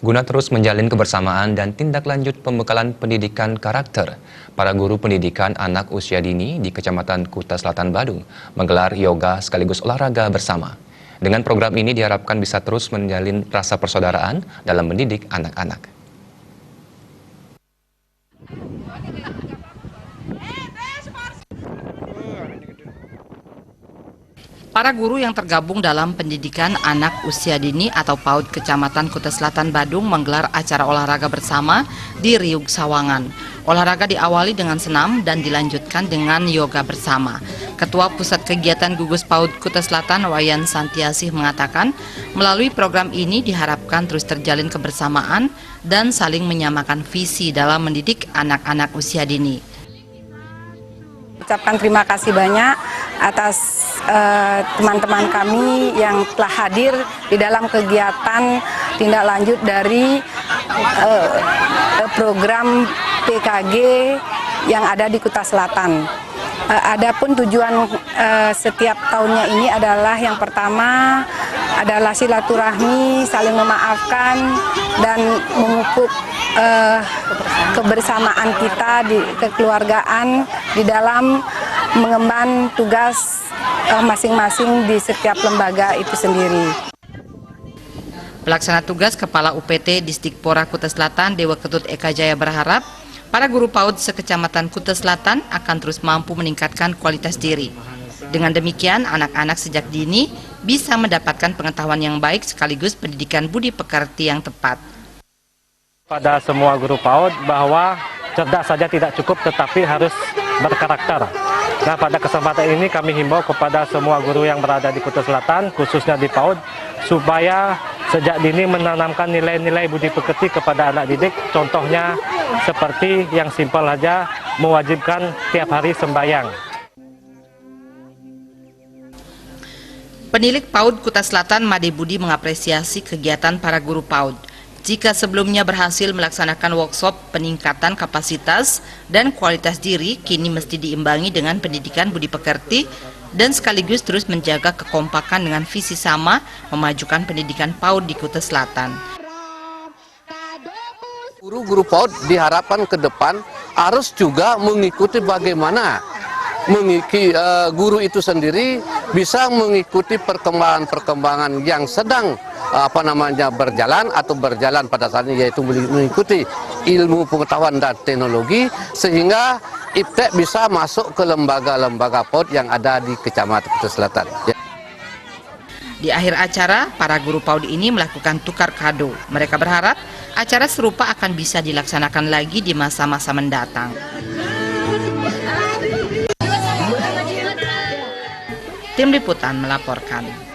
Guna terus menjalin kebersamaan dan tindak lanjut pembekalan pendidikan karakter, para guru pendidikan anak usia dini di Kecamatan Kuta Selatan Badung menggelar yoga sekaligus olahraga bersama. Dengan program ini diharapkan bisa terus menjalin rasa persaudaraan dalam mendidik anak-anak. Para guru yang tergabung dalam pendidikan anak usia dini atau PAUD Kecamatan Kuta Selatan Badung menggelar acara olahraga bersama di Riug Sawangan. Olahraga diawali dengan senam dan dilanjutkan dengan yoga bersama. Ketua Pusat Kegiatan Gugus PAUD Kuta Selatan Wayan Santiasih mengatakan, melalui program ini diharapkan terus terjalin kebersamaan dan saling menyamakan visi dalam mendidik anak-anak usia dini. Ucapkan terima kasih banyak atas teman-teman kami yang telah hadir di dalam kegiatan tindak lanjut dari program PKG yang ada di Kuta Selatan. Adapun tujuan setiap tahunnya ini adalah yang pertama adalah silaturahmi, saling memaafkan dan memupuk kebersamaan kita di kekeluargaan di dalam mengemban tugas masing-masing di setiap lembaga itu sendiri. Pelaksana tugas Kepala UPT Disdikpora Kuta Selatan Dewa Ketut Eka Jaya berharap para guru PAUD sekecamatan Kuta Selatan akan terus mampu meningkatkan kualitas diri. Dengan demikian, anak-anak sejak dini bisa mendapatkan pengetahuan yang baik sekaligus pendidikan budi pekerti yang tepat. Pada semua guru PAUD bahwa cerdas saja tidak cukup tetapi harus berkarakter. Nah, pada kesempatan ini kami himbau kepada semua guru yang berada di Kuta Selatan, khususnya di PAUD, supaya sejak dini menanamkan nilai-nilai budi pekerti kepada anak didik. Contohnya seperti yang simpel saja, mewajibkan tiap hari sembahyang. Penilik PAUD Kuta Selatan Made Budi mengapresiasi kegiatan para guru PAUD. Jika sebelumnya berhasil melaksanakan workshop peningkatan kapasitas dan kualitas diri, kini mesti diimbangi dengan pendidikan budi pekerti dan sekaligus terus menjaga kekompakan dengan visi sama memajukan pendidikan PAUD di Kuta Selatan. Guru-guru PAUD diharapkan ke depan harus juga mengikuti bagaimana guru itu sendiri bisa mengikuti perkembangan-perkembangan yang sedang berjalan atau berjalan pada saat ini, yaitu mengikuti ilmu pengetahuan dan teknologi sehingga IPTEK bisa masuk ke lembaga-lembaga PAUD yang ada di Kecamatan Kuta Selatan. Di akhir acara, para guru PAUD ini melakukan tukar kado. Mereka berharap acara serupa akan bisa dilaksanakan lagi di masa-masa mendatang. Tim Liputan melaporkan.